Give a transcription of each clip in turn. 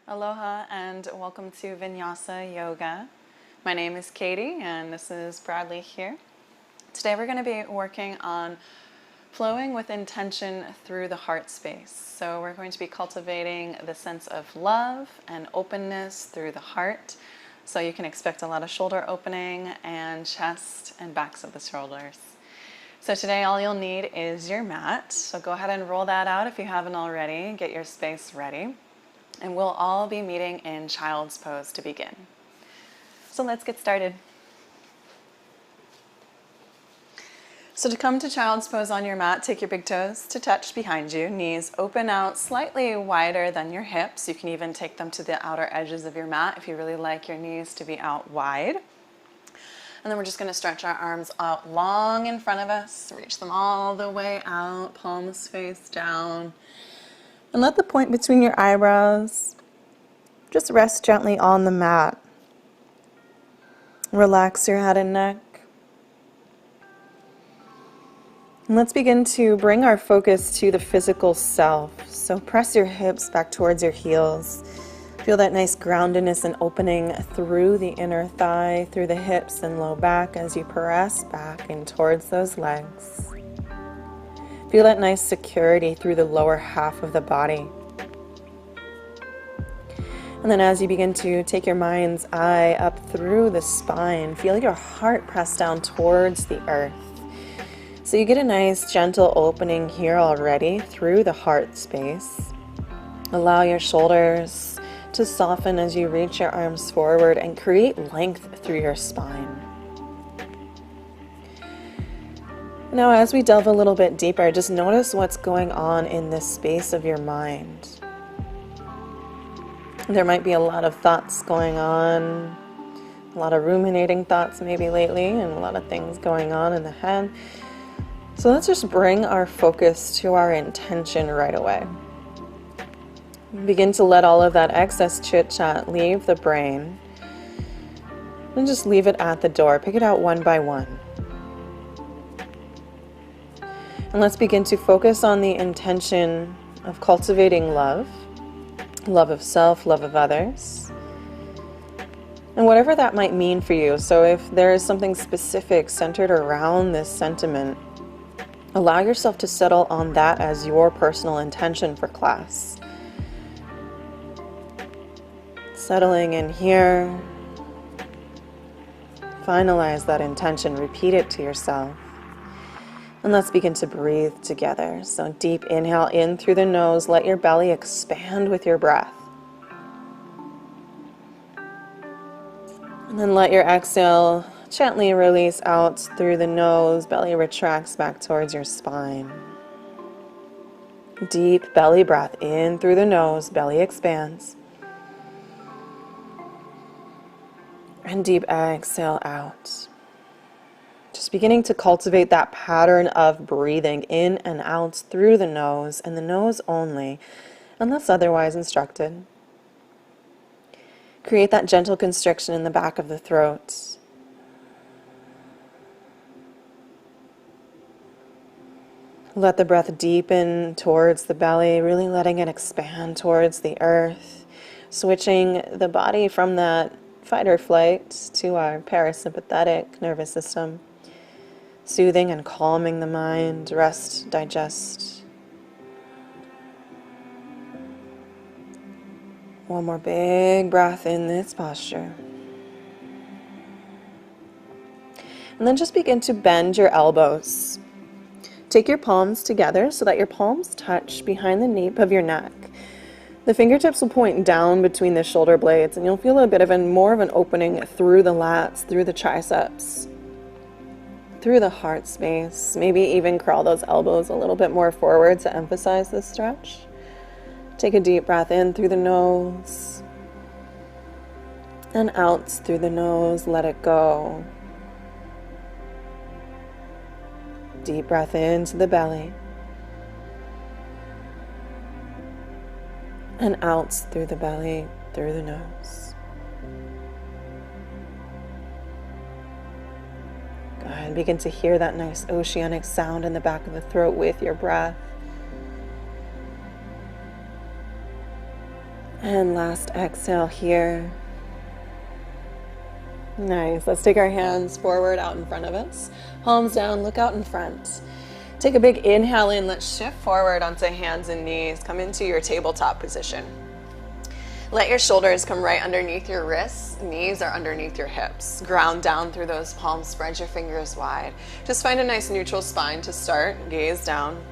Aloha and welcome to Vinyasa Yoga. My name is Katie and this is Bradley here. Today we're going to be working on flowing with intention through the heart space. So we're going to be cultivating the sense of love and openness through the heart. So you can expect a lot of shoulder opening and chest and backs of the shoulders. So today all you'll need is your mat. So go ahead and roll that out if you haven't already. Get your space ready. And we'll all be meeting in child's pose to begin. So let's get started. So to come to child's pose on your mat, take your big toes to touch behind you. Knees open out slightly wider than your hips. You can even take them to the outer edges of your mat if you really like your knees to be out wide. And then we're just going to stretch our arms out long in front of us. Reach them all the way out, palms face down. And let the point between your eyebrows just rest gently on the mat. Relax your head and neck. And let's begin to bring our focus to the physical self. So press your hips back towards your heels. Feel that nice groundedness and opening through the inner thigh, through the hips and low back as you press back and towards those legs. Feel that nice security through the lower half of the body. And then as you begin to take your mind's eye up through the spine, feel your heart press down towards the earth. So you get a nice gentle opening here already through the heart space. Allow your shoulders to soften as you reach your arms forward and create length through your spine. Now, as we delve a little bit deeper, just notice what's going on in this space of your mind. There might be a lot of thoughts going on, a lot of ruminating thoughts maybe lately, and a lot of things going on in the head. So let's just bring our focus to our intention right away. Begin to let all of that excess chit-chat leave the brain, and just leave it at the door. Pick it out one by one. And let's begin to focus on the intention of cultivating love, love of self, love of others, and whatever that might mean for you. So if there is something specific centered around this sentiment, allow yourself to settle on that as your personal intention for class. Settling in here, finalize that intention, repeat it to yourself. And let's begin to breathe together. So deep inhale in through the nose. Let your belly expand with your breath. And then let your exhale Gently release out through the nose. Belly retracts back towards your spine. Deep belly breath in through the nose. Belly expands. And deep exhale out. Just beginning to cultivate that pattern of breathing in and out through the nose, and the nose only, unless otherwise instructed. Create that gentle constriction in the back of the throat. Let the breath deepen towards the belly, really letting it expand towards the earth, switching the body from that fight or flight to our parasympathetic nervous system. Soothing and calming the mind, rest, digest. One more big breath in this posture. And then just begin to bend your elbows. Take your palms together so that your palms touch behind the nape of your neck. The fingertips will point down between the shoulder blades, and you'll feel a bit of more of an opening through the lats, through the triceps, through the heart space. Maybe even curl those elbows a little bit more forward to emphasize this stretch. Take a deep breath in through the nose and out through the nose. Let it go. Deep breath into the belly and out through the belly, through the nose. Go ahead and begin to hear that nice oceanic sound in the back of the throat with your breath. And last exhale here. Nice. Let's take our hands forward out in front of us. Palms down, look out in front. Take a big inhale in. Let's shift forward onto hands and knees. Come into your tabletop position. Let your shoulders come right underneath your wrists. Knees are underneath your hips. Ground down through those palms. Spread your fingers wide. Just find a nice neutral spine to start. Gaze down.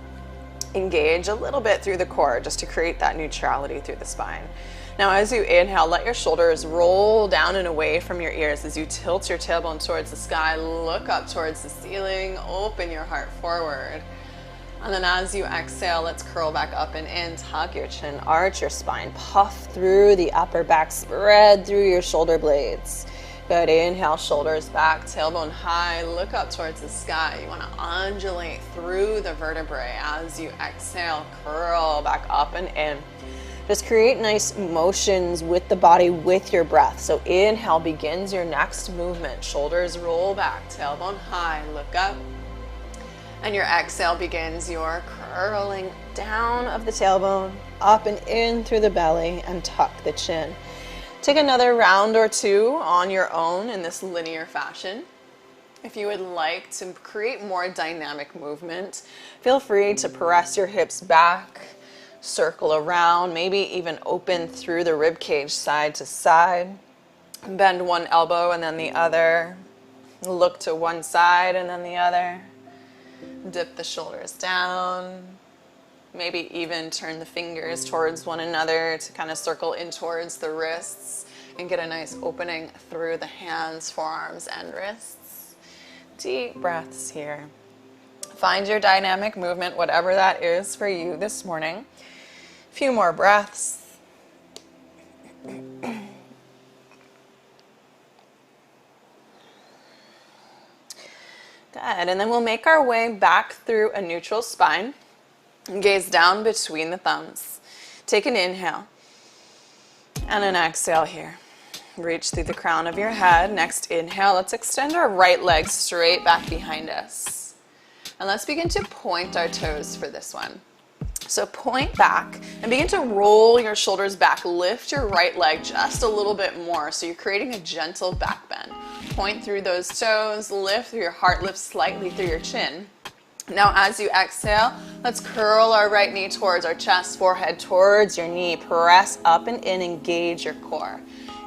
Engage a little bit through the core just to create that neutrality through the spine. Now as you inhale, let your shoulders roll down and away from your ears as you tilt your tailbone towards the sky. Look up towards the ceiling. Open your heart forward. And then as you exhale, let's curl back up and in. Tuck your chin, arch your spine, puff through the upper back, spread through your shoulder blades. Good. Inhale, shoulders back, tailbone high. Look up towards the sky. You want to undulate through the vertebrae. As you exhale, curl back up and in. Just create nice motions with the body, with your breath. So inhale begins your next movement. Shoulders roll back, tailbone high, look up. And your exhale begins your curling down of the tailbone, up and in through the belly, and tuck the chin. Take another round or two on your own in this linear fashion. If you would like to create more dynamic movement, feel free to press your hips back, circle around, maybe even open through the rib cage side to side. Bend one elbow and then the other. Look to one side and then the other. Dip the shoulders down. Maybe even turn the fingers towards one another to kind of circle in towards the wrists and get a nice opening through the hands, forearms, and wrists. Deep breaths here. Find your dynamic movement, whatever that is for you this morning. A few more breaths. Good. And then we'll make our way back through a neutral spine. Gaze down between the thumbs. Take an inhale and an exhale here. Reach through the crown of your head. Next inhale, let's extend our right leg straight back behind us. And let's begin to point our toes for this one. So point back and begin to roll your shoulders back. Lift your right leg just a little bit more. So you're creating a gentle back bend. Point through those toes, lift through your heart, lift slightly through your chin. Now as you exhale, let's curl our right knee towards our chest, forehead towards your knee. Press up and in, engage your core.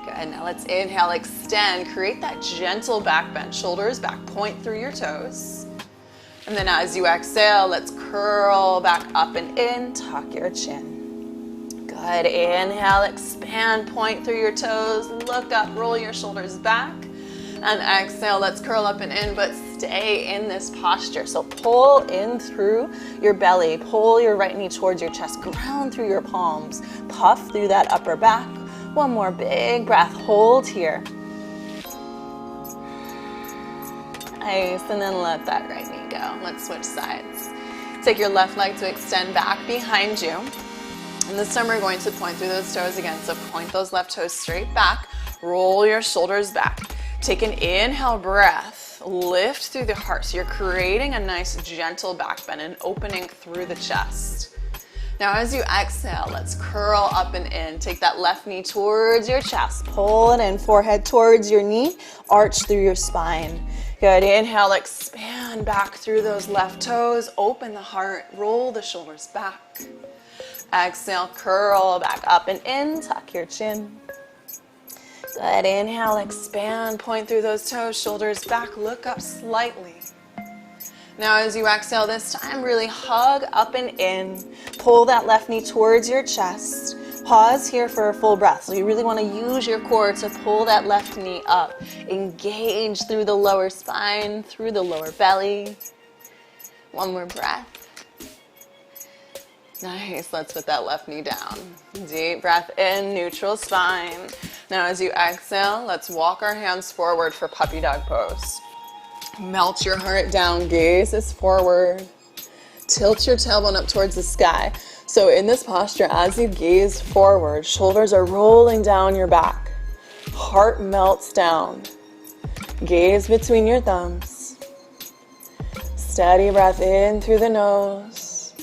Good, now let's inhale, extend, create that gentle back bend. Shoulders back, point through your toes. And then as you exhale, let's curl back up and in, tuck your chin. Good, inhale, expand, point through your toes, look up, roll your shoulders back. And exhale, let's curl up and in, but stay in this posture. So pull in through your belly, pull your right knee towards your chest, ground through your palms, puff through that upper back. One more big breath, hold here. Nice, and then let that right knee go. Let's switch sides. Take your left leg to extend back behind you. And this time we're going to point through those toes again. So point those left toes straight back, roll your shoulders back. Take an inhale breath, lift through the heart. So you're creating a nice gentle back bend and opening through the chest. Now as you exhale, let's curl up and in. Take that left knee towards your chest, pull it in, forehead towards your knee, arch through your spine. Good, inhale, expand back through those left toes, open the heart, roll the shoulders back. Exhale, curl back up and in, tuck your chin. Good, inhale, expand, point through those toes, shoulders back, look up slightly. Now as you exhale this time, really hug up and in. Pull that left knee towards your chest. Pause here for a full breath. So you really want to use your core to pull that left knee up. Engage through the lower spine, through the lower belly. One more breath. Nice, let's put that left knee down. Deep breath in, neutral spine. Now as you exhale, let's walk our hands forward for puppy dog pose. Melt your heart down, gaze is forward. Tilt your tailbone up towards the sky. So in this posture, as you gaze forward, shoulders are rolling down your back. Heart melts down. Gaze between your thumbs. Steady breath in through the nose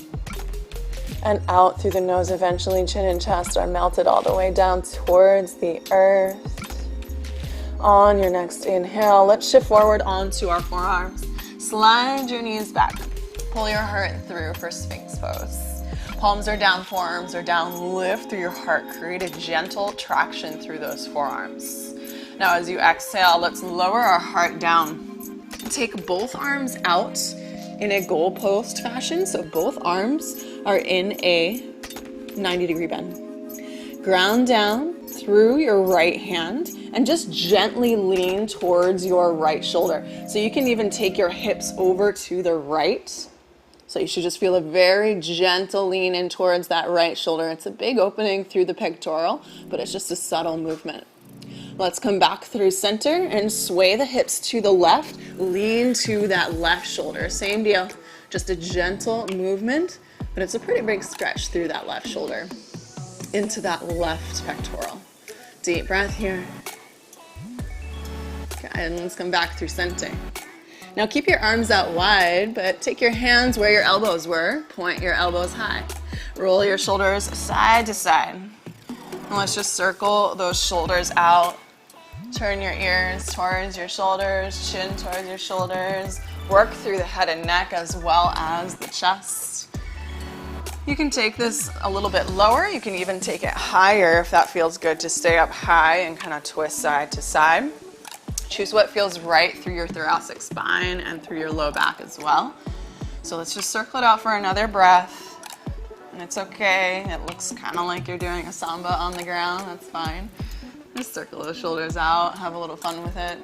and out through the nose. Eventually, chin and chest are melted all the way down towards the earth. On your next inhale, let's shift forward onto our forearms. Slide your knees back. Pull your heart through for Sphinx pose. Palms are down, forearms are down. Lift through your heart. Create a gentle traction through those forearms. Now as you exhale, let's lower our heart down. Take both arms out in a goalpost fashion. So both arms are in a 90-degree bend. Ground down through your right hand and just gently lean towards your right shoulder. So you can even take your hips over to the right. So you should just feel a very gentle lean in towards that right shoulder. It's a big opening through the pectoral, but it's just a subtle movement. Let's come back through center and sway the hips to the left. Lean to that left shoulder. Same deal, just a gentle movement, but it's a pretty big stretch through that left shoulder into that left pectoral. Deep breath here. Okay, and let's come back through center. Now keep your arms out wide, but take your hands where your elbows were. Point your elbows high. Roll your shoulders side to side. And let's just circle those shoulders out. Turn your ears towards your shoulders, chin towards your shoulders. Work through the head and neck as well as the chest. You can take this a little bit lower. You can even take it higher if that feels good to stay up high and kind of twist side to side. Choose what feels right through your thoracic spine and through your low back as well. So let's just circle it out for another breath. And it's okay. It looks kind of like you're doing a samba on the ground. That's fine. Just circle those shoulders out. Have a little fun with it.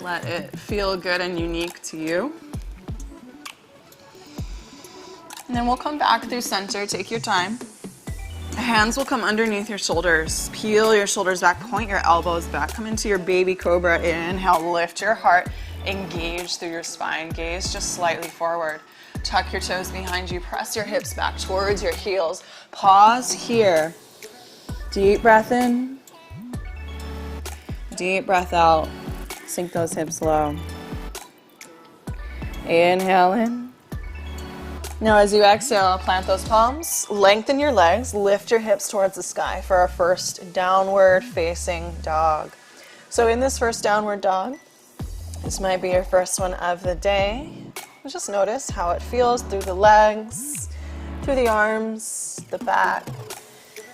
Let it feel good and unique to you. And then we'll come back through center. Take your time. Hands will come underneath your shoulders. Peel your shoulders back, point your elbows back. Come into your baby cobra. Inhale, lift your heart. Engage through your spine. Gaze just slightly forward. Tuck your toes behind you. Press your hips back towards your heels. Pause here. Deep breath in. Deep breath out. Sink those hips low. Inhale in. Now as you exhale, plant those palms, lengthen your legs, lift your hips towards the sky for our first downward facing dog. So in this first downward dog, this might be your first one of the day. Just notice how it feels through the legs, through the arms, the back,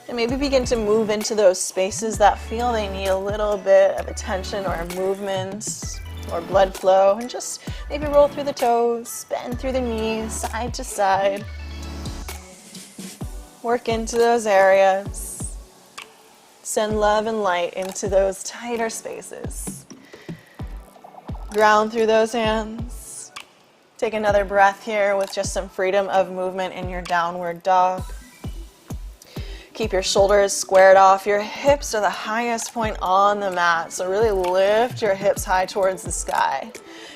and maybe begin to move into those spaces that feel they need a little bit of attention or movement or blood flow, and just maybe roll through the toes, bend through the knees, side to side. Work into those areas. Send love and light into those tighter spaces. Ground through those hands. Take another breath here with just some freedom of movement in your downward dog. Keep your shoulders squared off. Your hips are the highest point on the mat, so really lift your hips high towards the sky.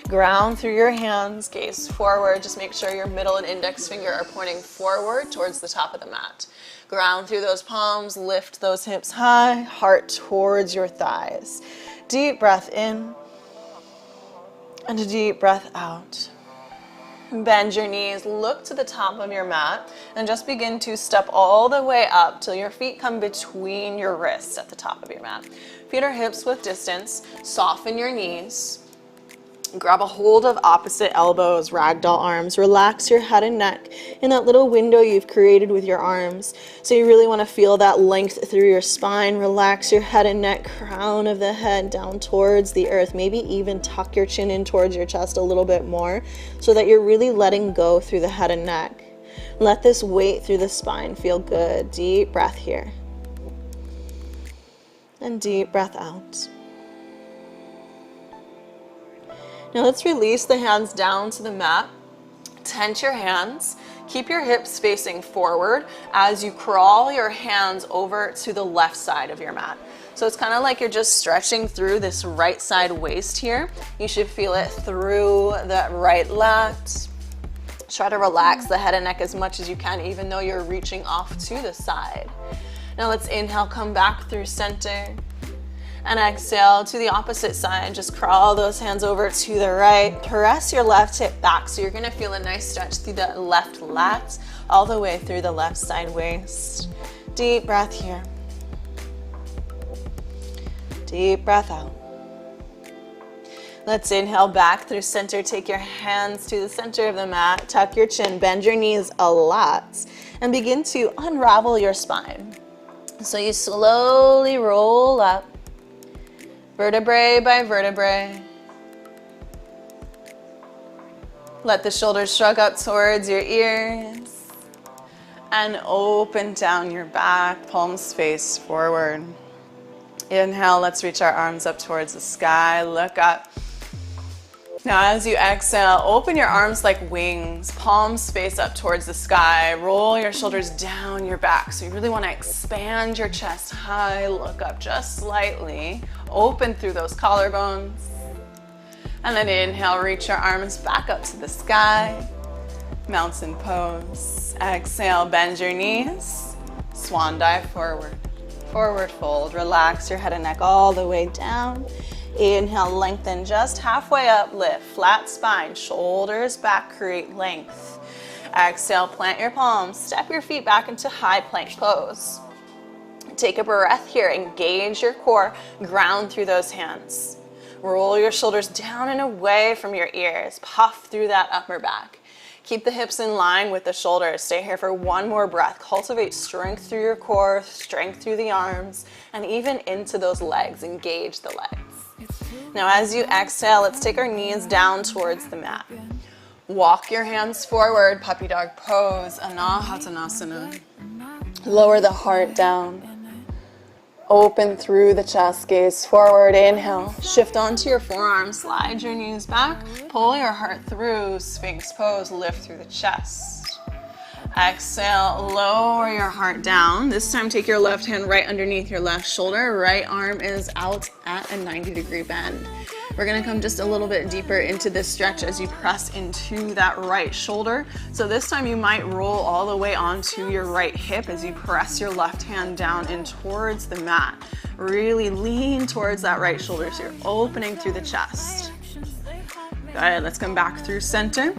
Ground through your hands, gaze forward. Just make sure your middle and index finger are pointing forward towards the top of the mat. Ground through those palms, lift those hips high, heart towards your thighs. Deep breath in and a deep breath out. Bend your knees, look to the top of your mat, and just begin to step all the way up till your feet come between your wrists at the top of your mat. Feet are hips width distance. Soften your knees. Grab a hold of opposite elbows, ragdoll arms. Relax your head and neck in that little window you've created with your arms. So you really want to feel that length through your spine. Relax your head and neck, crown of the head down towards the earth. Maybe even tuck your chin in towards your chest a little bit more so that you're really letting go through the head and neck. Let this weight through the spine feel good. Deep breath here. And deep breath out. Now let's release the hands down to the mat. Tense your hands. Keep your hips facing forward as you crawl your hands over to the left side of your mat. So it's kind of like you're just stretching through this right side waist here. You should feel it through that right lat. Try to relax the head and neck as much as you can, even though you're reaching off to the side. Now let's inhale, come back through center. And exhale to the opposite side. Just crawl those hands over to the right. Press your left hip back. So you're gonna feel a nice stretch through the left lat, all the way through the left side waist. Deep breath here. Deep breath out. Let's inhale back through center. Take your hands to the center of the mat. Tuck your chin, bend your knees a lot, and begin to unravel your spine. So you slowly roll up, vertebrae by vertebrae. Let the shoulders shrug up towards your ears and open down your back, palms face forward. Inhale, let's reach our arms up towards the sky, look up. Now as you exhale, open your arms like wings, palms face up towards the sky, roll your shoulders down your back. So you really want to expand your chest high, look up just slightly, open through those collarbones. And then inhale, reach your arms back up to the sky, mountain pose. Exhale, bend your knees, swan dive forward, forward fold. Relax your head and neck all the way down. Inhale, lengthen just halfway up, lift, flat spine, shoulders back, create length. Exhale, plant your palms, step your feet back into high plank pose. Take a breath here, engage your core, ground through those hands. Roll your shoulders down and away from your ears, puff through that upper back. Keep the hips in line with the shoulders. Stay here for one more breath. Cultivate strength through your core, strength through the arms, and even into those legs. Engage the legs. Now as you exhale, let's take our knees down towards the mat. Walk your hands forward, puppy dog pose, Anahatanasana. Lower the heart down. Open through the chest, gaze forward, inhale. Shift onto your forearms, slide your knees back, pull your heart through, Sphinx pose, lift through the chest. Exhale, lower your heart down. This time take your left hand right underneath your left shoulder. Right arm is out at a 90-degree bend. We're gonna come just a little bit deeper into this stretch as you press into that right shoulder. So this time you might roll all the way onto your right hip as you press your left hand down and towards the mat. Really lean towards that right shoulder so you're opening through the chest. Good, let's come back through center.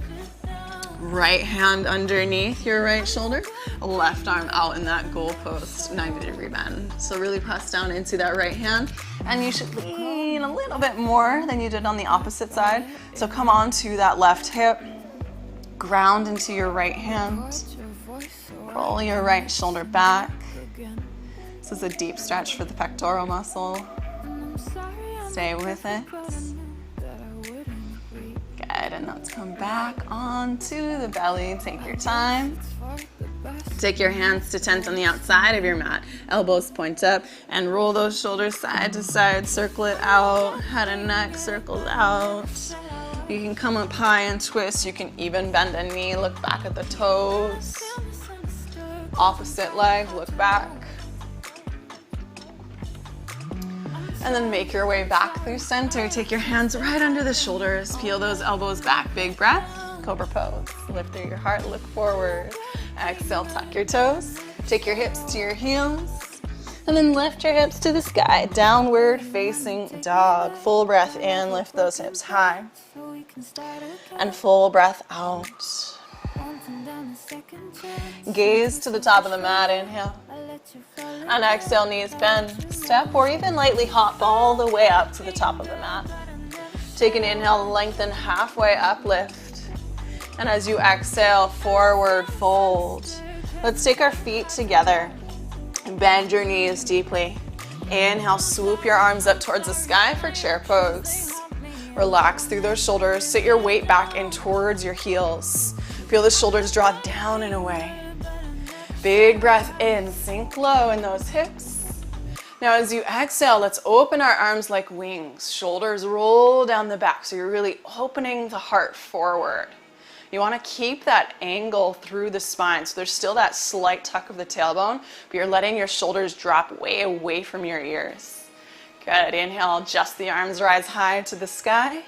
Right hand underneath your right shoulder, left arm out in that goalpost 90-degree bend. So really press down into that right hand, and you should lean a little bit more than you did on the opposite side. So come on to that left hip, ground into your right hand, roll your right shoulder back. This is a deep stretch for the pectoral muscle. Stay with it. Good, and let's come back onto the belly. Take your time. Take your hands to tent on the outside of your mat. Elbows point up and roll those shoulders side to side. Circle it out. Head and neck circles out. You can come up high and twist. You can even bend a knee. Look back at the toes. Opposite leg, look back. And then make your way back through center. Take your hands right under the shoulders. Peel those elbows back. Big breath. Cobra pose. Lift through your heart. Look forward. Exhale, tuck your toes. Take your hips to your heels. And then lift your hips to the sky. Downward facing dog. Full breath in. Lift those hips high. And full breath out. Gaze to the top of the mat. Inhale. And exhale, knees bend. Step or even lightly hop all the way up to the top of the mat. Take an inhale, lengthen halfway up, lift. And as you exhale, forward fold. Let's take our feet together. Bend your knees deeply. Inhale, swoop your arms up towards the sky for chair pose. Relax through those shoulders. Sit your weight back in towards your heels. Feel the shoulders draw down and away. Big breath in, sink low in those hips. Now as you exhale, let's open our arms like wings. Shoulders roll down the back, so you're really opening the heart forward. You want to keep that angle through the spine, so there's still that slight tuck of the tailbone, but you're letting your shoulders drop way away from your ears. Good, inhale, adjust the arms, rise high to the sky.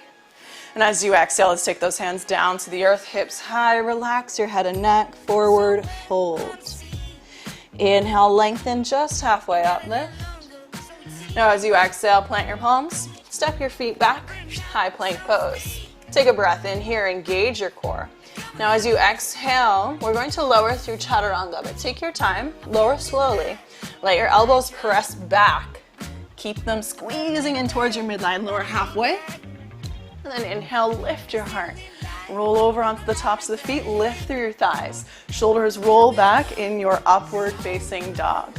And as you exhale, let's take those hands down to the earth, hips high, relax your head and neck, forward fold. Inhale, lengthen just halfway up, lift. Now as you exhale, plant your palms, step your feet back, high plank pose. Take a breath in here, engage your core. Now as you exhale, we're going to lower through chaturanga, but take your time, lower slowly. Let your elbows press back. Keep them squeezing in towards your midline, lower halfway. And then inhale, lift your heart. Roll over onto the tops of the feet, lift through your thighs. Shoulders roll back in your upward facing dog.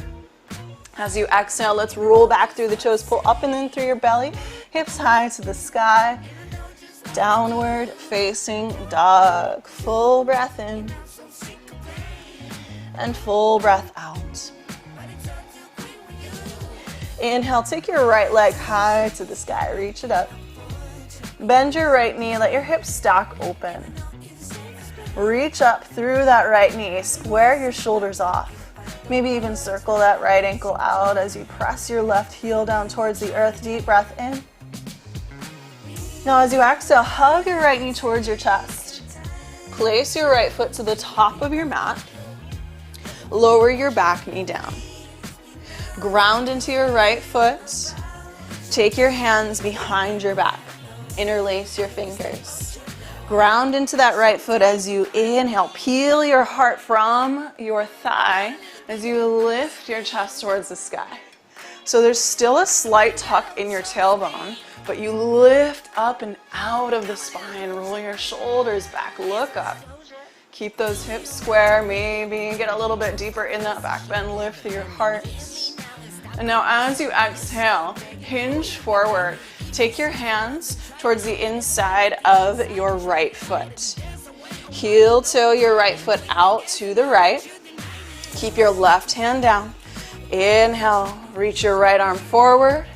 As you exhale, let's roll back through the toes, pull up and in through your belly, hips high to the sky. Downward facing dog. Full breath in and full breath out. Inhale, take your right leg high to the sky, reach it up. Bend your right knee, let your hips stack open. Reach up through that right knee, square your shoulders off. Maybe even circle that right ankle out as you press your left heel down towards the earth. Deep breath in. Now as you exhale, hug your right knee towards your chest. Place your right foot to the top of your mat. Lower your back knee down. Ground into your right foot. Take your hands behind your back. Interlace your fingers. Ground into that right foot as you inhale. Peel your heart from your thigh as you lift your chest towards the sky. So there's still a slight tuck in your tailbone, but you lift up and out of the spine. Roll your shoulders back. Look up. Keep those hips square. Maybe get a little bit deeper in that back bend. Lift through your heart. And now as you exhale, hinge forward. Take your hands towards the inside of your right foot. Heel toe your right foot out to the right. Keep your left hand down. Inhale, reach your right arm forward,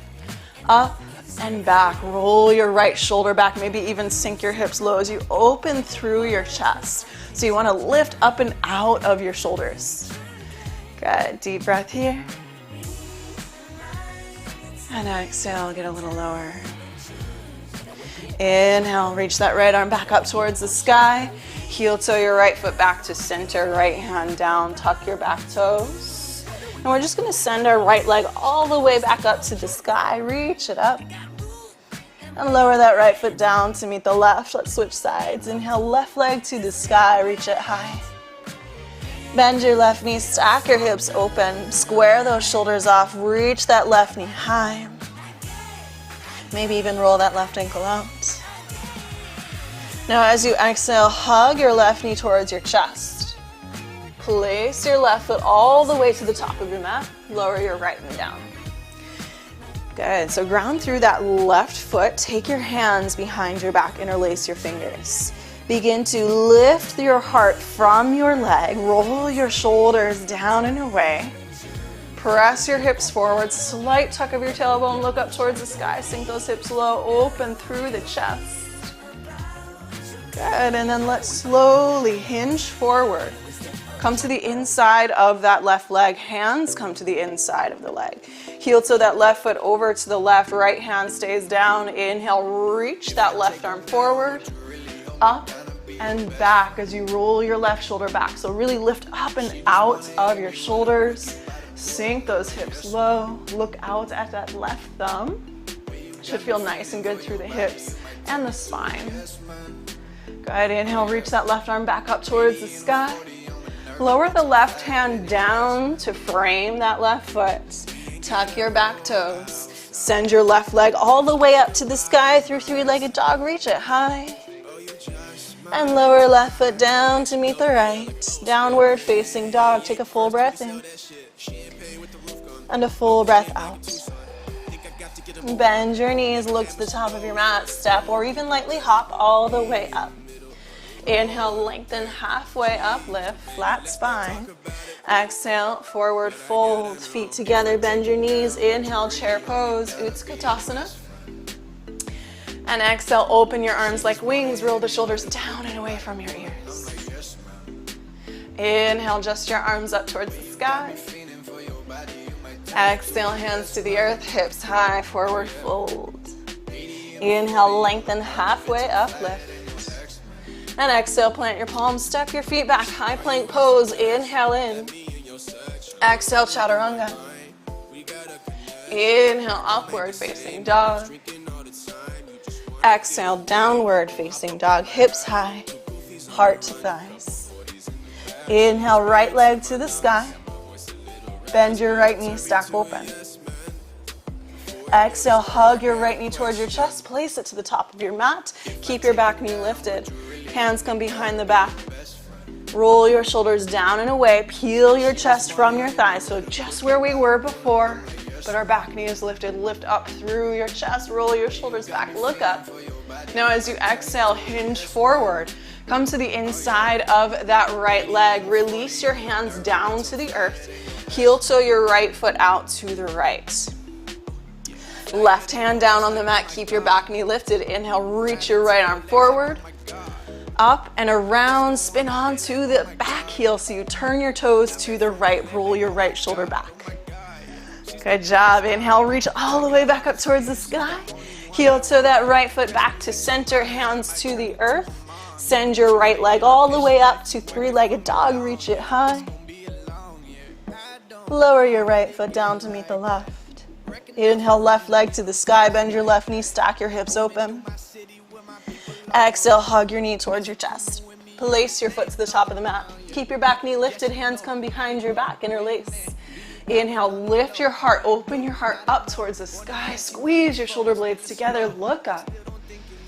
up and back. Roll your right shoulder back, maybe even sink your hips low as you open through your chest. So you want to lift up and out of your shoulders. Good, deep breath here. And exhale, get a little lower. Inhale, reach that right arm back up towards the sky. Heel toe your right foot back to center, right hand down, tuck your back toes. And we're just gonna send our right leg all the way back up to the sky. Reach it up. And lower that right foot down to meet the left. Let's switch sides. Inhale, left leg to the sky, reach it high. Bend your left knee, stack your hips open, square those shoulders off, reach that left knee high. Maybe even roll that left ankle out. Now as you exhale, hug your left knee towards your chest. Place your left foot all the way to the top of your mat. Lower your right knee down. Good, so ground through that left foot. Take your hands behind your back, interlace your fingers. Begin to lift your heart from your leg. Roll your shoulders down and away. Press your hips forward. Slight tuck of your tailbone. Look up towards the sky. Sink those hips low. Open through the chest. Good. And then let's slowly hinge forward. Come to the inside of that left leg. Hands come to the inside of the leg. Heel toe that left foot over to the left. Right hand stays down. Inhale, reach that left arm forward. Up and back as you roll your left shoulder back. So really lift up and out of your shoulders. Sink those hips low. Look out at that left thumb. Should feel nice and good through the hips and the spine. Good. Inhale, reach that left arm back up towards the sky. Lower the left hand down to frame that left foot. Tuck your back toes. Send your left leg all the way up to the sky through three-legged dog. Reach it high. And lower left foot down to meet the right. Downward facing dog. Take a full breath in. And a full breath out. Bend your knees. Look to the top of your mat. Step or even lightly hop all the way up. Inhale, lengthen halfway up, lift, flat spine. Exhale, forward fold, feet together, bend your knees. Inhale, chair pose, Utkatasana. And exhale, open your arms like wings, roll the shoulders down and away from your ears. Inhale, just your arms up towards the sky. Exhale, hands to the earth, hips high, forward fold. Inhale, lengthen halfway up, lift. And exhale, plant your palms, step your feet back, high plank pose. Inhale in. Exhale, chaturanga. Inhale, upward facing dog. Exhale, downward facing dog, hips high, heart to thighs. Inhale, right leg to the sky. Bend your right knee, stack open. Exhale, hug your right knee towards your chest, place it to the top of your mat. Keep your back knee lifted. Hands come behind the back. Roll your shoulders down and away. Peel your chest from your thighs. So just where we were before, but our back knee is lifted. Lift up through your chest. Roll your shoulders back. Look up. Now as you exhale, hinge forward. Come to the inside of that right leg. Release your hands down to the earth. Heel toe your right foot out to the right. Left hand down on the mat. Keep your back knee lifted. Inhale, reach your right arm forward. Up and around, spin onto the back heel so you turn your toes to the right, roll your right shoulder back. Good job. Inhale, reach all the way back up towards the sky. Heel toe that right foot back to center, hands to the earth. Send your right leg all the way up to three-legged dog, reach it high. Lower your right foot down to meet the left. Inhale, left leg to the sky, bend your left knee, stack your hips open. Exhale, hug your knee towards your chest. Place your foot to the top of the mat. Keep your back knee lifted, hands come behind your back, interlace. Inhale, lift your heart, open your heart up towards the sky. Squeeze your shoulder blades together, look up.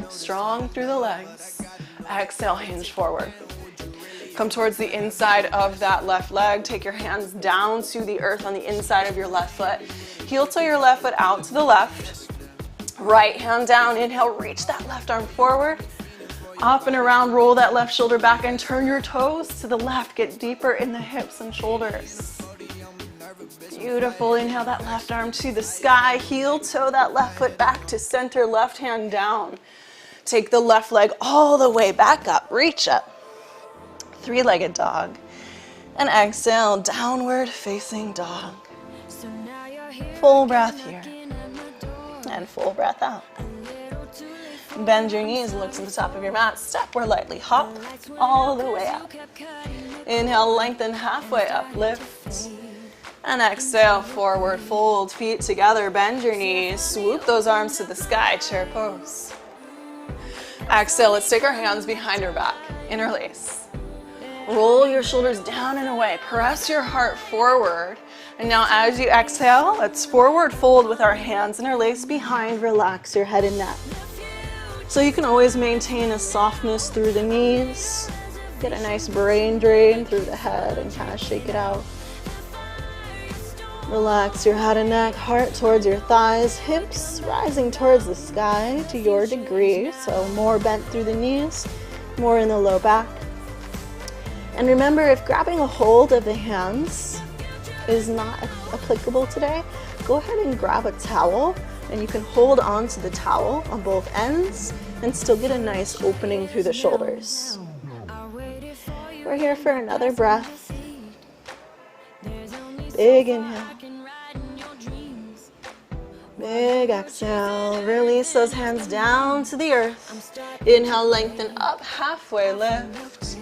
Strong through the legs. Exhale, hinge forward. Come towards the inside of that left leg. Take your hands down to the earth on the inside of your left foot. Heel toe your left foot out to the left. Right hand down, inhale, reach that left arm forward. Up and around, roll that left shoulder back and turn your toes to the left. Get deeper in the hips and shoulders. Beautiful. Inhale that left arm to the sky. Heel toe that left foot back to center, left hand down. Take the left leg all the way back up. Reach up. Three-legged dog. And exhale, downward facing dog. Full breath here. And full breath out. Bend your knees, look to the top of your mat. Step or lightly hop all the way up. Inhale, lengthen halfway up, lift. And exhale, forward fold, feet together, bend your knees, swoop those arms to the sky, chair pose. Exhale, let's take our hands behind our back, interlace. Roll your shoulders down and away, press your heart forward. And now as you exhale, let's forward fold with our hands interlaced behind, relax your head and neck. So you can always maintain a softness through the knees, get a nice brain drain through the head and kind of shake it out. Relax your head and neck, heart towards your thighs, hips rising towards the sky to your degree. So more bent through the knees, more in the low back. And remember, if grabbing a hold of the hands is not applicable today, go ahead and grab a towel, and you can hold on to the towel on both ends and still get a nice opening through the shoulders. We're here for another breath. Big inhale. Big exhale. Release those hands down to the earth. Inhale, lengthen up, halfway lift.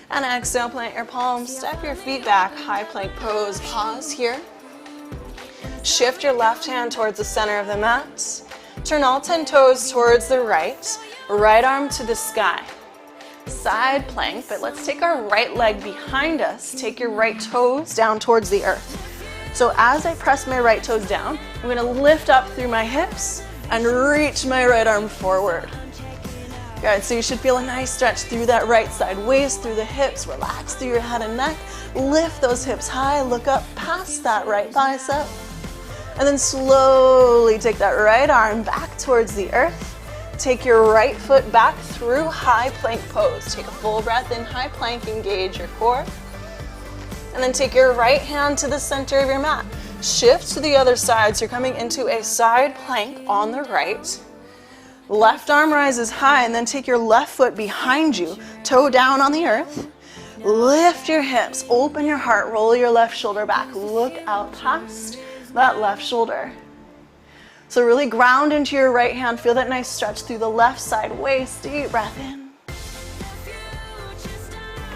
And exhale, plant your palms, step your feet back, high plank pose. Pause here. Shift your left hand towards the center of the mat. Turn all 10 toes towards the right. Right arm to the sky. Side plank, but let's take our right leg behind us. Take your right toes down towards the earth. So as I press my right toes down, I'm going to lift up through my hips and reach my right arm forward. Good, so you should feel a nice stretch through that right side waist, through the hips. Relax through your head and neck. Lift those hips high, look up past that right bicep. And then slowly take that right arm back towards the earth. Take your right foot back through high plank pose. Take a full breath in high plank, engage your core. And then take your right hand to the center of your mat. Shift to the other side, so you're coming into a side plank on the right. Left arm rises high, and then take your left foot behind you, toe down on the earth. Lift your hips, open your heart, roll your left shoulder back. Look out past that left shoulder. So really ground into your right hand. Feel that nice stretch through the left side waist. Deep breath in.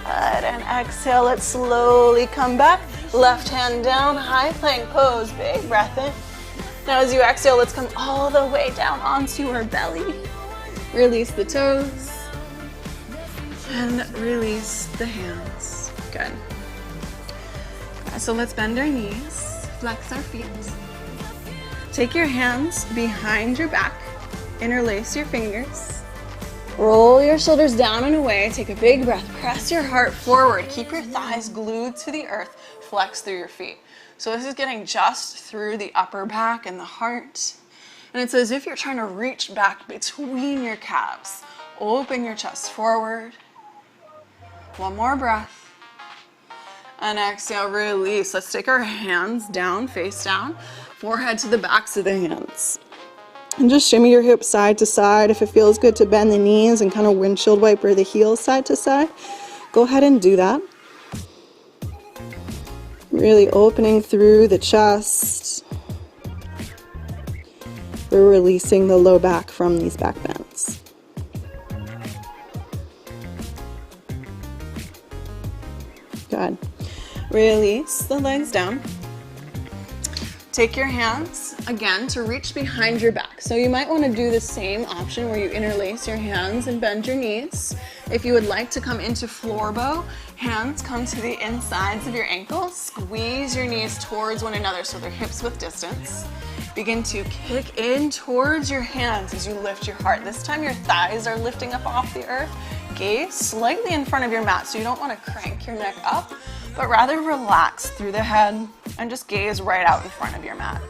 Good, and exhale, let's slowly come back. Left hand down, high plank pose, big breath in. Now as you exhale, let's come all the way down onto our belly. Release the toes. And release the hands. Good. So let's bend our knees, flex our feet. Take your hands behind your back, interlace your fingers. Roll your shoulders down and away. Take a big breath. Press your heart forward. Keep your thighs glued to the earth. Flex through your feet. So this is getting just through the upper back and the heart. And it's as if you're trying to reach back between your calves. Open your chest forward. One more breath. And exhale, release. Let's take our hands down, face down. Forehead to the backs of the hands. And just shimmy your hips side to side. If it feels good to bend the knees and kind of windshield wiper the heels side to side, go ahead and do that. Really opening through the chest. We're releasing the low back from these back bends. Good. Release the legs down. Take your hands again to reach behind your back. So you might want to do the same option where you interlace your hands and bend your knees. If you would like to come into floor bow, hands come to the insides of your ankles. Squeeze your knees towards one another so they're hips width distance. Begin to kick in towards your hands as you lift your heart. This time your thighs are lifting up off the earth. Gaze slightly in front of your mat, so you don't want to crank your neck up, but rather relax through the head and just gaze right out in front of your mat.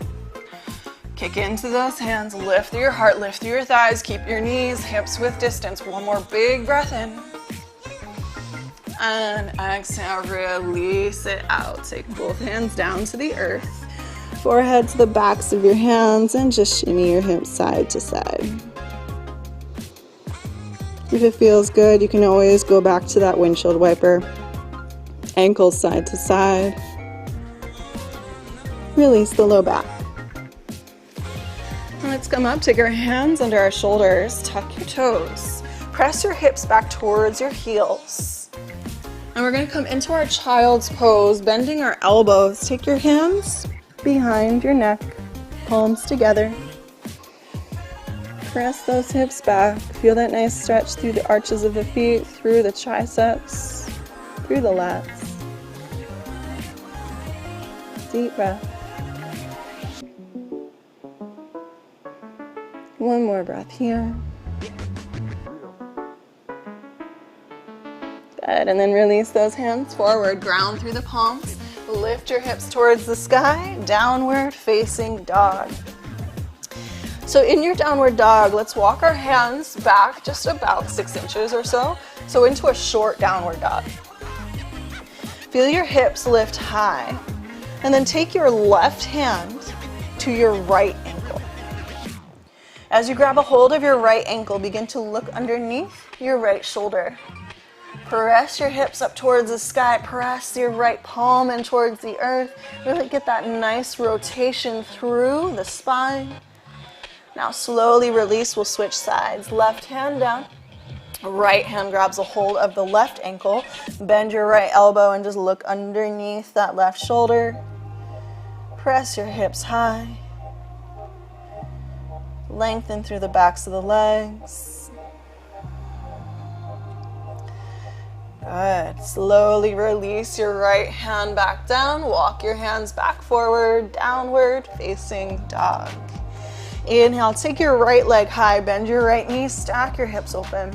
Kick into those hands, lift through your heart, lift through your thighs, keep your knees hips width distance. One more big breath in. And exhale, release it out. Take both hands down to the earth. Forehead to the backs of your hands and just shimmy your hips side to side. If it feels good, you can always go back to that windshield wiper. Ankles side to side. Release the low back. Let's come up, take our hands under our shoulders, tuck your toes. Press your hips back towards your heels. And we're going to come into our child's pose, bending our elbows. Take your hands behind your neck, palms together. Press those hips back. Feel that nice stretch through the arches of the feet, through the triceps, through the lats. Deep breath. One more breath here. Good, and then release those hands forward, ground through the palms. Lift your hips towards the sky, downward facing dog. So in your downward dog, let's walk our hands back just about 6 inches or so. So into a short downward dog. Feel your hips lift high, and then take your left hand to your right ankle. As you grab a hold of your right ankle, begin to look underneath your right shoulder. Press your hips up towards the sky. Press your right palm in towards the earth. Really get that nice rotation through the spine. Now slowly release. We'll switch sides. Left hand down. Right hand grabs a hold of the left ankle. Bend your right elbow and just look underneath that left shoulder. Press your hips high. Lengthen through the backs of the legs. Good. Slowly release your right hand back down. Walk your hands back forward, downward facing dog. Inhale, take your right leg high, bend your right knee, stack your hips open.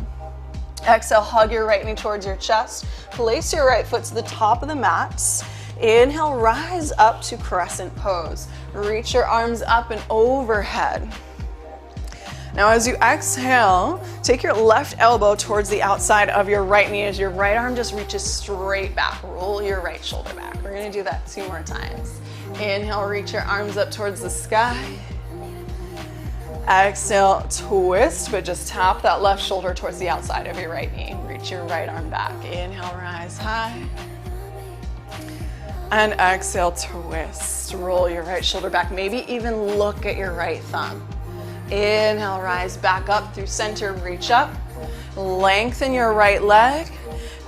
Exhale, hug your right knee towards your chest. Place your right foot to the top of the mat. Inhale, rise up to crescent pose. Reach your arms up and overhead. Now as you exhale, take your left elbow towards the outside of your right knee as your right arm just reaches straight back. Roll your right shoulder back. We're gonna do that 2 more times. Inhale, reach your arms up towards the sky. Exhale, twist, but just tap that left shoulder towards the outside of your right knee. Reach your right arm back. Inhale, rise high. And exhale, twist. Roll your right shoulder back. Maybe even look at your right thumb. Inhale, rise back up through center, reach up. Lengthen your right leg.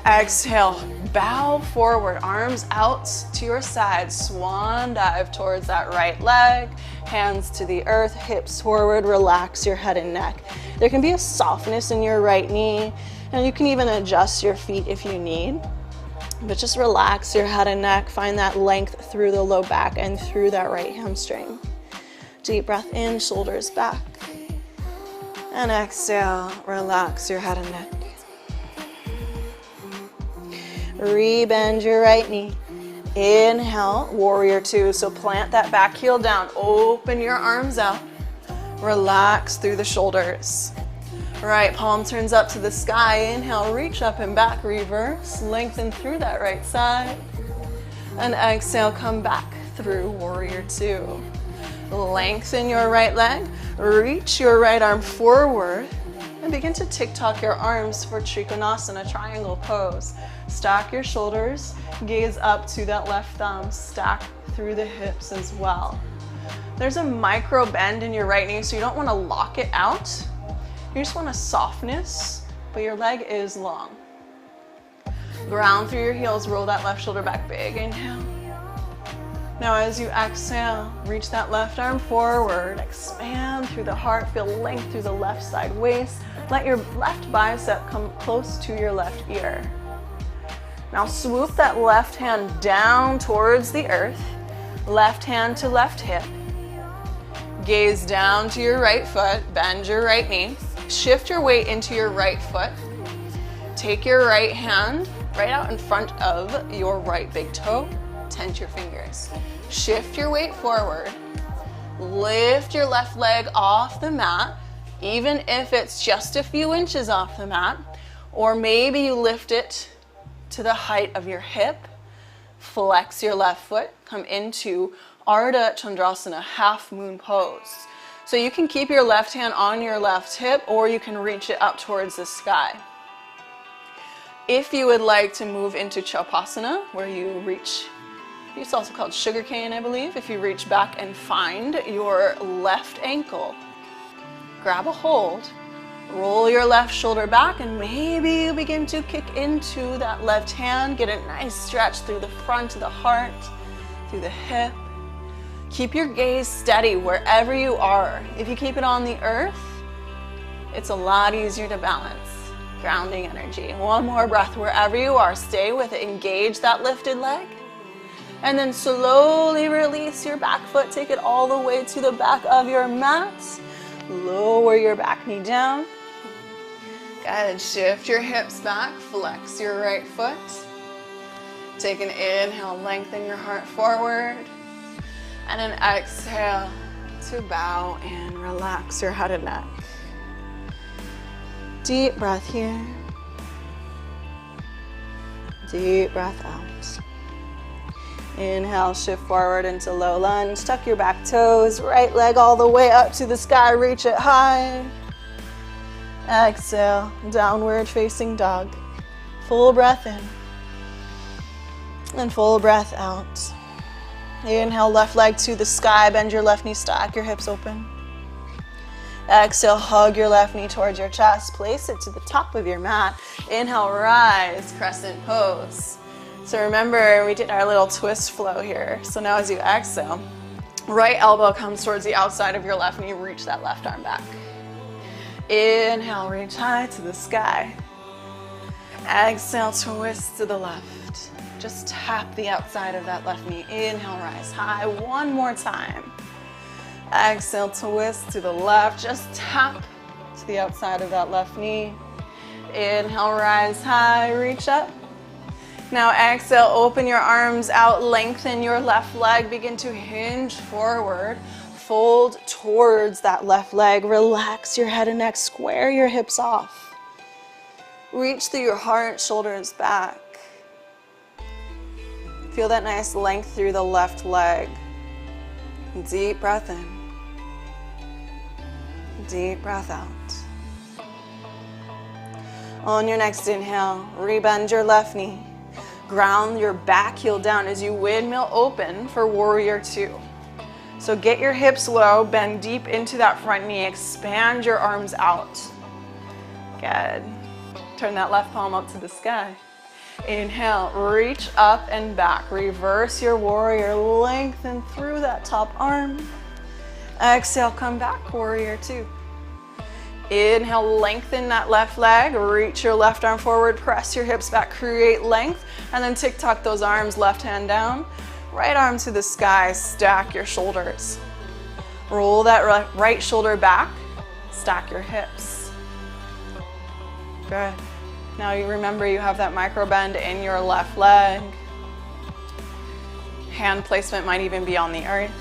Exhale, bow forward, arms out to your side. Swan dive towards that right leg. Hands to the earth, hips forward, relax your head and neck. There can be a softness in your right knee, and you can even adjust your feet if you need. But just relax your head and neck. Find that length through the low back and through that right hamstring. Deep breath in, shoulders back. And exhale, relax your head and neck. Rebend your right knee. Inhale, warrior 2. So plant that back heel down. Open your arms out. Relax through the shoulders. Right palm turns up to the sky. Inhale, reach up and back, reverse. Lengthen through that right side. And exhale, come back through warrior 2. Lengthen your right leg, reach your right arm forward, and begin to tick-tock your arms for Trikonasana, triangle pose. Stack your shoulders, gaze up to that left thumb, stack through the hips as well. There's a micro bend in your right knee, so you don't want to lock it out. You just want a softness, but your leg is long. Ground through your heels, roll that left shoulder back, big inhale. Now as you exhale, reach that left arm forward, expand through the heart, feel length through the left side waist. Let your left bicep come close to your left ear. Now swoop that left hand down towards the earth, left hand to left hip. Gaze down to your right foot, bend your right knee, shift your weight into your right foot. Take your right hand right out in front of your right big toe. Tent your fingers. Shift your weight forward. Lift your left leg off the mat, even if it's just a few inches off the mat, or maybe you lift it to the height of your hip. Flex your left foot, come into Ardha Chandrasana, half moon pose. So you can keep your left hand on your left hip, or you can reach it up towards the sky. If you would like to move into Chapasana, where you reach, it's also called sugar cane, I believe. If you reach back and find your left ankle, grab a hold, roll your left shoulder back, and maybe you begin to kick into that left hand. Get a nice stretch through the front of the heart, through the hip. Keep your gaze steady wherever you are. If you keep it on the earth, it's a lot easier to balance. Grounding energy. One more breath wherever you are. Stay with it. Engage that lifted leg. And then slowly release your back foot. Take it all the way to the back of your mat. Lower your back knee down. Good. Shift your hips back. Flex your right foot. Take an inhale. Lengthen your heart forward. And an exhale to bow and relax your head and neck. Deep breath here. Deep breath out. Inhale, shift forward into low lunge. Tuck your back toes, right leg all the way up to the sky, reach it high. Exhale, downward facing dog. Full breath in and full breath out. Inhale, left leg to the sky, bend your left knee, stack your hips open. Exhale, hug your left knee towards your chest, place it to the top of your mat. Inhale, rise, crescent pose. So remember, we did our little twist flow here. So now as you exhale, right elbow comes towards the outside of your left knee, reach that left arm back. Inhale, reach high to the sky. Exhale, twist to the left. Just tap the outside of that left knee. Inhale, rise high. One more time. Exhale, twist to the left. Just tap to the outside of that left knee. Inhale, rise high, reach up. Now exhale, open your arms out, lengthen your left leg, begin to hinge forward. Fold towards that left leg. Relax your head and neck, square your hips off. Reach through your heart, shoulders back. Feel that nice length through the left leg. Deep breath in. Deep breath out. On your next inhale, rebend your left knee. Ground your back heel down as you windmill open for warrior two. So get your hips low, bend deep into that front knee, expand your arms out. Good. Turn that left palm up to the sky. Inhale, reach up and back. Reverse your warrior, lengthen through that top arm. Exhale, come back, warrior two. Inhale, lengthen that left leg, reach your left arm forward, press your hips back, create length, and then tick-tock those arms, left hand down, right arm to the sky, stack your shoulders. Roll that right shoulder back, stack your hips. Good. Now you remember you have that micro bend in your left leg. Hand placement might even be on the earth.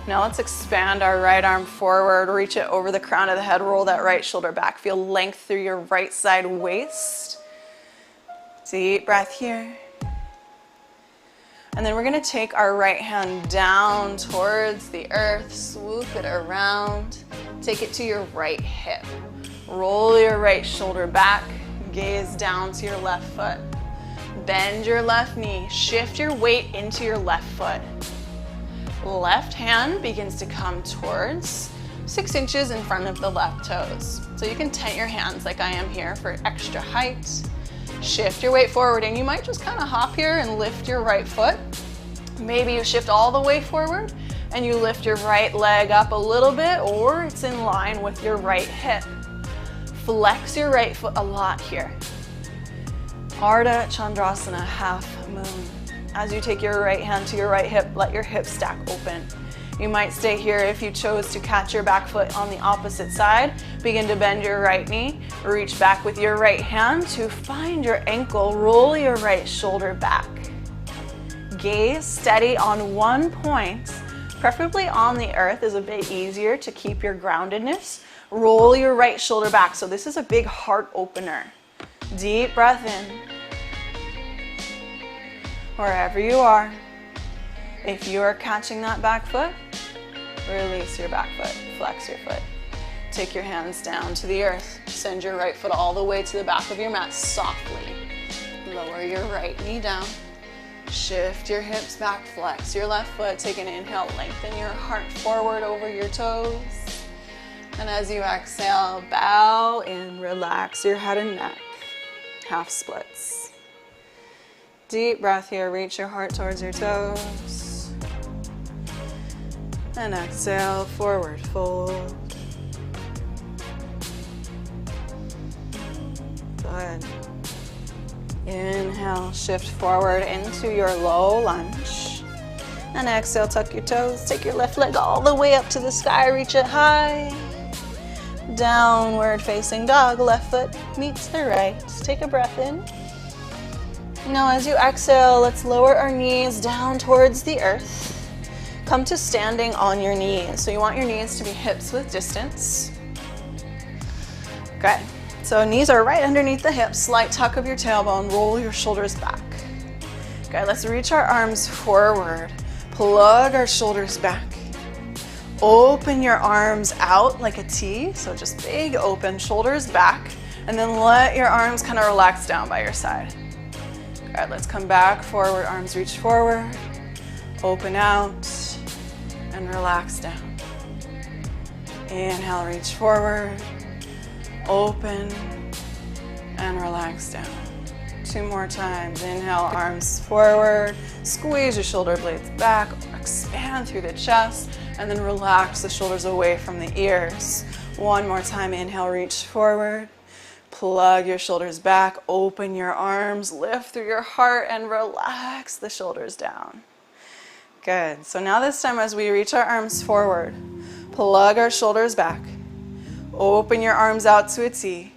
Now let's expand our right arm forward, reach it over the crown of the head, roll that right shoulder back. Feel length through your right side waist. Deep breath here. And then we're gonna take our right hand down towards the earth, swoop it around, take it to your right hip. Roll your right shoulder back, gaze down to your left foot. Bend your left knee, shift your weight into your left foot. Left hand begins to come towards 6 inches in front of the left toes. So you can tent your hands like I am here for extra height. Shift your weight forward and you might just kind of hop here and lift your right foot. Maybe you shift all the way forward and you lift your right leg up a little bit, or it's in line with your right hip. Flex your right foot a lot here. Ardha Chandrasana, half moon. As you take your right hand to your right hip, let your hips stack open. You might stay here if you chose to catch your back foot on the opposite side. Begin to bend your right knee. Reach back with your right hand to find your ankle. Roll your right shoulder back. Gaze steady on one point. Preferably on the earth is a bit easier to keep your groundedness. Roll your right shoulder back. So this is a big heart opener. Deep breath in. Wherever you are, if you are catching that back foot, release your back foot, flex your foot. Take your hands down to the earth. Send your right foot all the way to the back of your mat softly. Lower your right knee down. Shift your hips back, flex your left foot. Take an inhale, lengthen your heart forward over your toes. And as you exhale, bow and relax your head and neck. Half splits. Deep breath here, reach your heart towards your toes. And exhale, forward fold. Good. Inhale, shift forward into your low lunge. And exhale, tuck your toes. Take your left leg all the way up to the sky, reach it high. Downward facing dog, left foot meets the right. Take a breath in. Now as you exhale, let's lower our knees down towards the earth. Come to standing on your knees. So you want your knees to be hips width distance. Good. So knees are right underneath the hips, slight tuck of your tailbone, roll your shoulders back. Okay, let's reach our arms forward, plug our shoulders back. Open your arms out like a T, so just big open, shoulders back, and then let your arms kind of relax down by your side. All right, let's come back, forward, arms reach forward, open out, and relax down. Inhale, reach forward, open, and relax down. 2 more times. Inhale, arms forward, squeeze your shoulder blades back, expand through the chest, and then relax the shoulders away from the ears. 1 more time. Inhale, reach forward, plug your shoulders back, open your arms, lift through your heart, and relax the shoulders down. Good. So now this time as we reach our arms forward, plug our shoulders back, open your arms out to a T.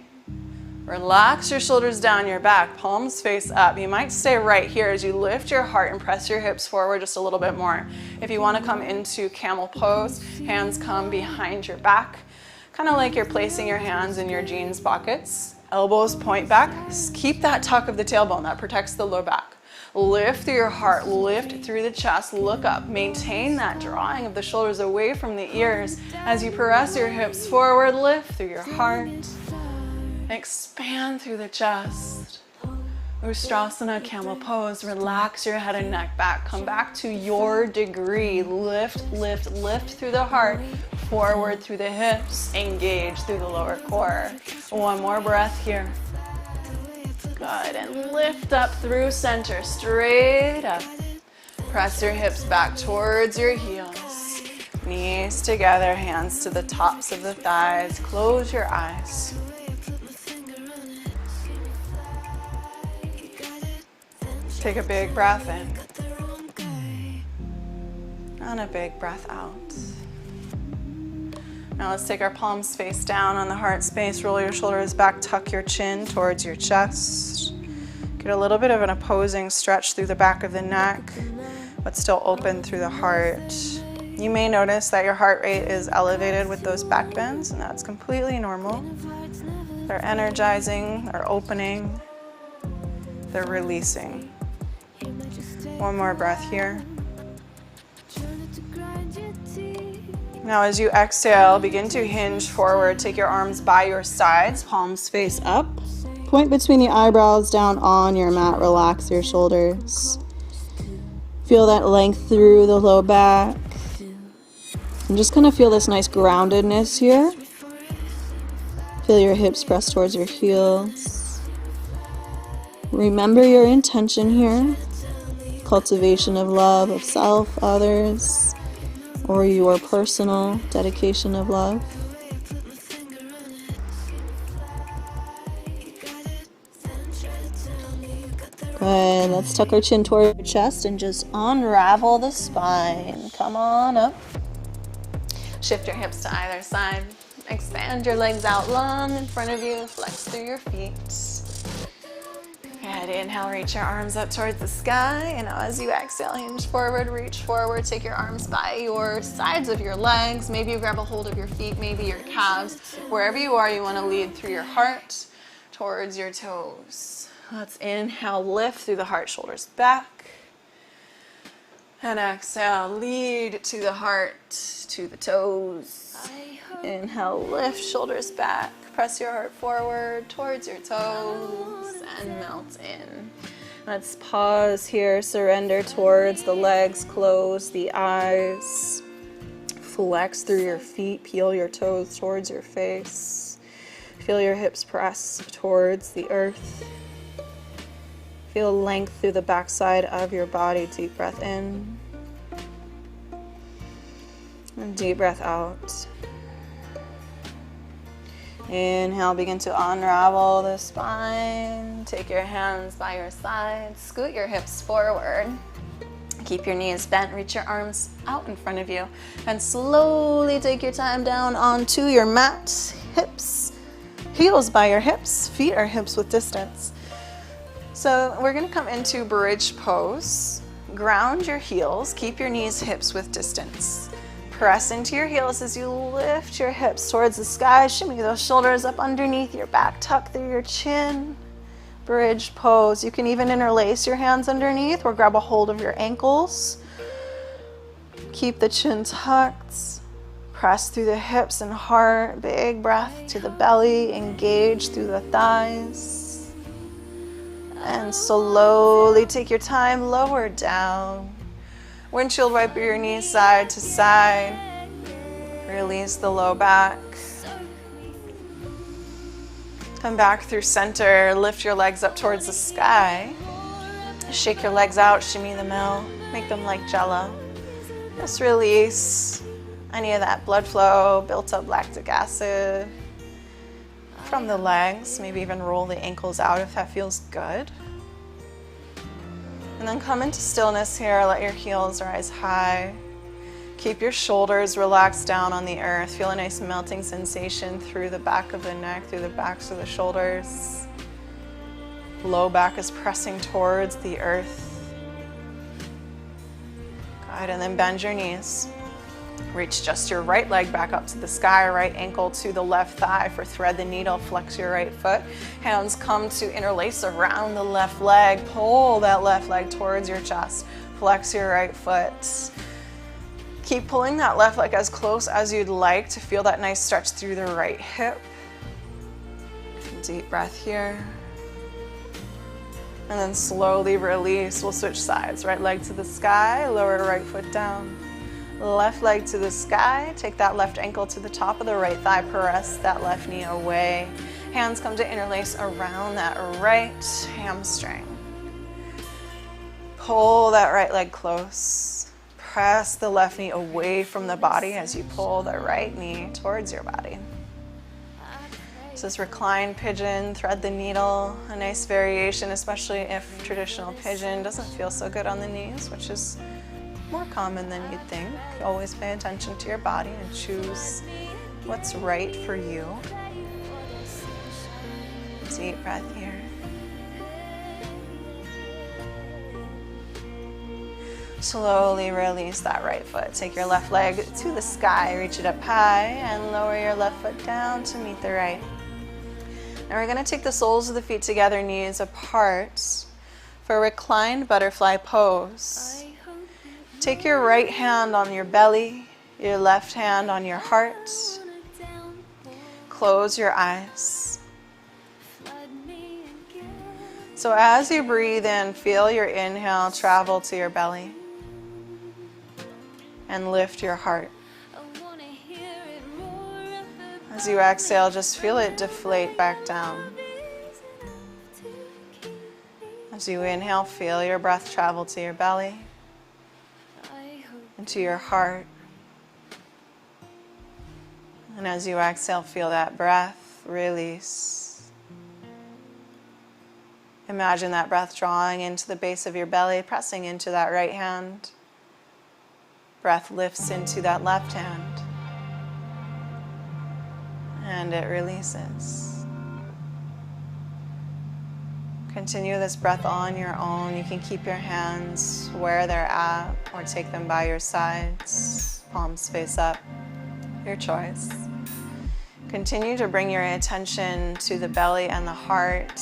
Relax your shoulders down your back, palms face up. You might stay right here as you lift your heart and press your hips forward just a little bit more. If you want to come into camel pose, hands come behind your back, kind of like you're placing your hands in your jeans pockets. Elbows point back. Keep that tuck of the tailbone, that protects the low back. Lift through your heart, lift through the chest, look up. Maintain that drawing of the shoulders away from the ears as you press your hips forward, lift through your heart. Expand through the chest. Ustrasana, camel pose. Relax your head and neck back. Come back to your degree. Lift, lift, lift through the heart. Forward through the hips. Engage through the lower core. 1 more breath here. Good. And lift up through center. Straight up. Press your hips back towards your heels. Knees together. Hands to the tops of the thighs. Close your eyes. Take a big breath in and a big breath out. Now let's take our palms face down on the heart space. Roll your shoulders back, tuck your chin towards your chest. Get a little bit of an opposing stretch through the back of the neck, but still open through the heart. You may notice that your heart rate is elevated with those back bends, and that's completely normal. They're energizing, they're opening, they're releasing. 1 more breath here. Now as you exhale, begin to hinge forward. Take your arms by your sides, palms face up. Point between the eyebrows down on your mat. Relax your shoulders. Feel that length through the low back. And just kind of feel this nice groundedness here. Feel your hips press towards your heels. Remember your intention here. Cultivation of love, of self, others, or your personal dedication of love. Good. Let's tuck our chin toward your chest and just unravel the spine. Come on up. Shift your hips to either side. Expand your legs out long in front of you. Flex through your feet. Good. Inhale, reach your arms up towards the sky. And as you exhale, hinge forward, reach forward. Take your arms by your sides of your legs. Maybe you grab a hold of your feet, maybe your calves. Wherever you are, you want to lead through your heart towards your toes. Let's inhale, lift through the heart, shoulders back. And exhale, lead to the heart, to the toes. Inhale, lift, shoulders back. Press your heart forward towards your toes and melt in. Let's pause here, surrender towards the legs, close the eyes. Flex through your feet, peel your toes towards your face. Feel your hips press towards the earth. Feel length through the backside of your body. Deep breath in. And deep breath out. Inhale, begin to unravel the spine. Take your hands by your sides. Scoot your hips forward. Keep your knees bent. Reach your arms out in front of you. And slowly take your time down onto your mat. Hips, heels by your hips. Feet are hips with distance. So we're going to come into bridge pose. Ground your heels. Keep your knees hips with distance. Press into your heels as you lift your hips towards the sky. Shimmy those shoulders up underneath your back. Tuck through your chin. Bridge pose. You can even interlace your hands underneath or grab a hold of your ankles. Keep the chin tucked. Press through the hips and heart. Big breath to the belly. Engage through the thighs. And slowly take your time, lower down. Windshield wiper your knees side to side. Release the low back. Come back through center. Lift your legs up towards the sky. Shake your legs out, shimmy them out. Make them like jello. Just release any of that blood flow, built up lactic acid from the legs. Maybe even roll the ankles out if that feels good. And then come into stillness here. Let your heels rise high. Keep your shoulders relaxed down on the earth. Feel a nice melting sensation through the back of the neck, through the backs of the shoulders. Low back is pressing towards the earth. Good, and then bend your knees. Reach just your right leg back up to the sky, right ankle to the left thigh for thread the needle. Flex your right foot. Hands come to interlace around the left leg. Pull that left leg towards your chest. Flex your right foot. Keep pulling that left leg as close as you'd like to feel that nice stretch through the right hip. Deep breath here. And then slowly release. We'll switch sides. Right leg to the sky, lower right foot down. Left leg to the sky. Take that left ankle to the top of the right thigh. Press that left knee away. Hands come to interlace around that right hamstring. Pull that right leg close. Press the left knee away from the body as you pull the right knee towards your body. This is reclined pigeon, thread the needle, a nice variation, especially if traditional pigeon doesn't feel so good on the knees, which is more common than you'd think. Always pay attention to your body and choose what's right for you. Deep breath here. Slowly release that right foot. Take your left leg to the sky, reach it up high, and lower your left foot down to meet the right. Now we're going to take the soles of the feet together, knees apart, for reclined butterfly pose. Take your right hand on your belly, your left hand on your heart. Close your eyes. So as you breathe in, feel your inhale travel to your belly. And lift your heart. As you exhale, just feel it deflate back down. As you inhale, feel your breath travel to your belly and to your heart. And as you exhale, feel that breath release. Imagine that breath drawing into the base of your belly, pressing into that right hand. Breath lifts into that left hand, and it releases. Continue this breath on your own. You can keep your hands where they're at or take them by your sides, palms face up, your choice. Continue to bring your attention to the belly and the heart.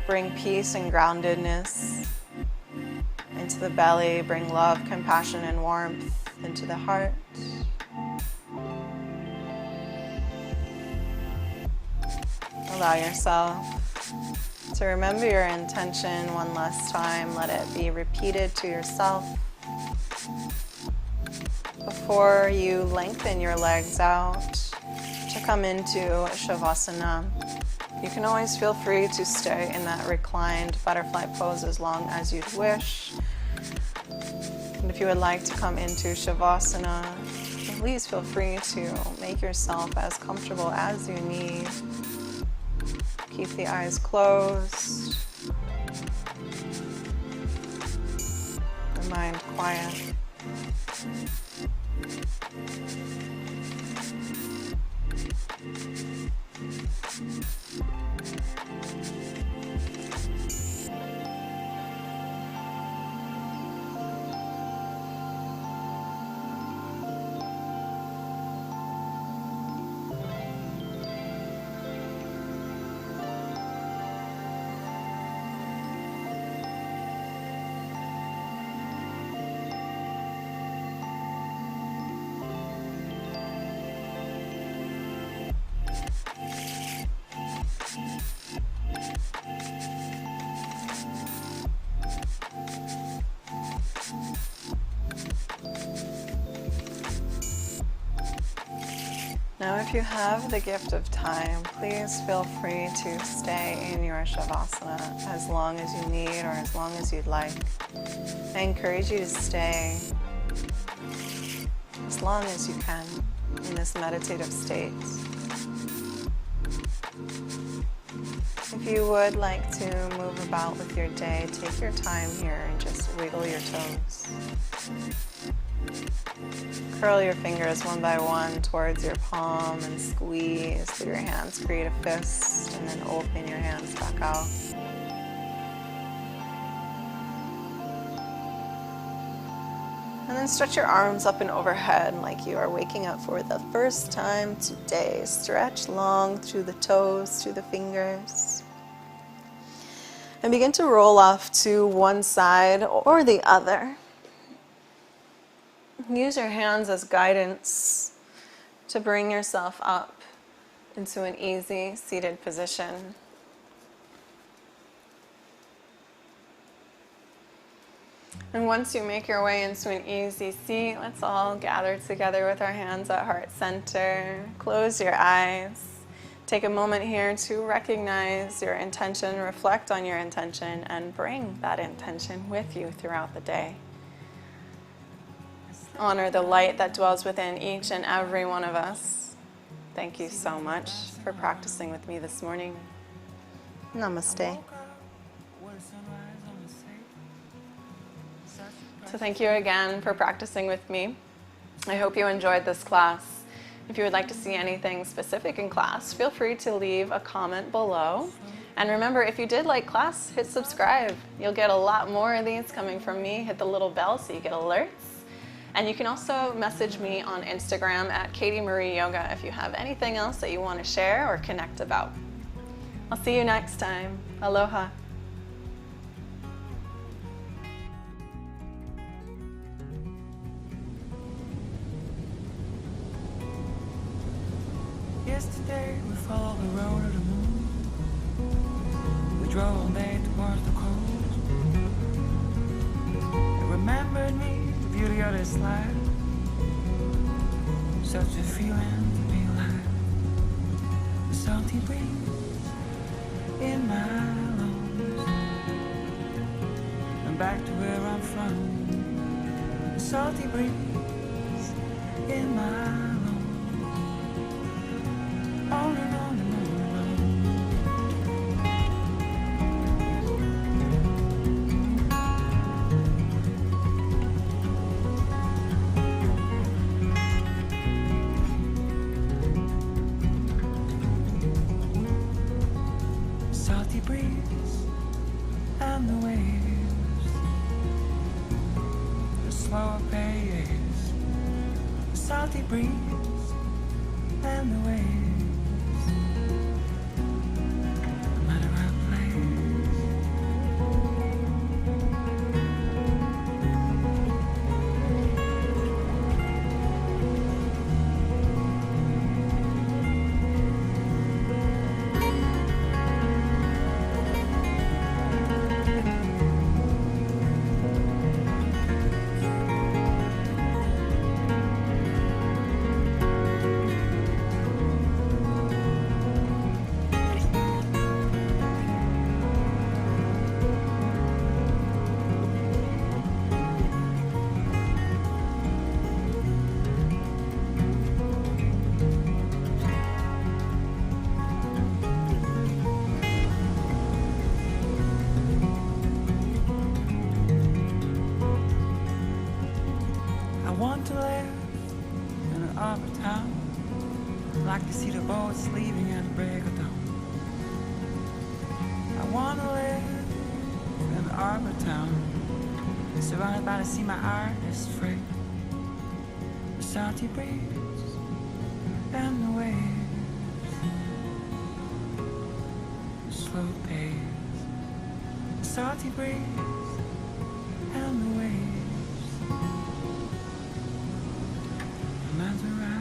Bring peace and groundedness into the belly. Bring love, compassion, and warmth into the heart. Allow yourself to remember your intention one last time. Let it be repeated to yourself. Before you lengthen your legs out to come into Shavasana, you can always feel free to stay in that reclined butterfly pose as long as you'd wish. And if you would like to come into Shavasana, please feel free to make yourself as comfortable as you need. Keep the eyes closed. The mind quiet. Now, if you have the gift of time, please feel free to stay in your Shavasana as long as you need or as long as you'd like. I encourage you to stay as long as you can in this meditative state. If you would like to move about with your day, take your time here and just wiggle your toes. Curl your fingers one by one towards your palm and squeeze through your hands. Create a fist and then open your hands back out. And then stretch your arms up and overhead like you are waking up for the first time today. Stretch long through the toes, through the fingers. And begin to roll off to one side or the other. Use your hands as guidance to bring yourself up into an easy seated position. And once you make your way into an easy seat, let's all gather together with our hands at heart center. Close your eyes. Take a moment here to recognize your intention, reflect on your intention, and bring that intention with you throughout the day. Honor the light that dwells within each and every one of us. Thank you so much for practicing with me this morning. Namaste. So thank you again for practicing with me. I hope you enjoyed this class. If you would like to see anything specific in class, feel free to leave a comment below. And remember, if you did like class, hit subscribe. You'll get a lot more of these coming from me. Hit the little bell so you get alerts. And you can also message me on Instagram at Katie Marie Yoga if you have anything else that you want to share or connect about. I'll see you next time. Aloha. Yesterday we followed the road of the moon. We drove all day towards the coast. It remembered me the beauty of this life. Such a feeling to be alive. The salty breeze in my lungs. And back to where I'm from. The salty breeze in my lungs. On and on and on and on. Salty breeze and the waves, the slower pace. The salty breeze and the waves. I want to live in an upper town. I like to see the boats leaving at the break of dawn. I want to live in an upper town, surrounded by the sea my art is free. The salty breeze and the waves, the slow pace. The salty breeze and the waves. Man's around.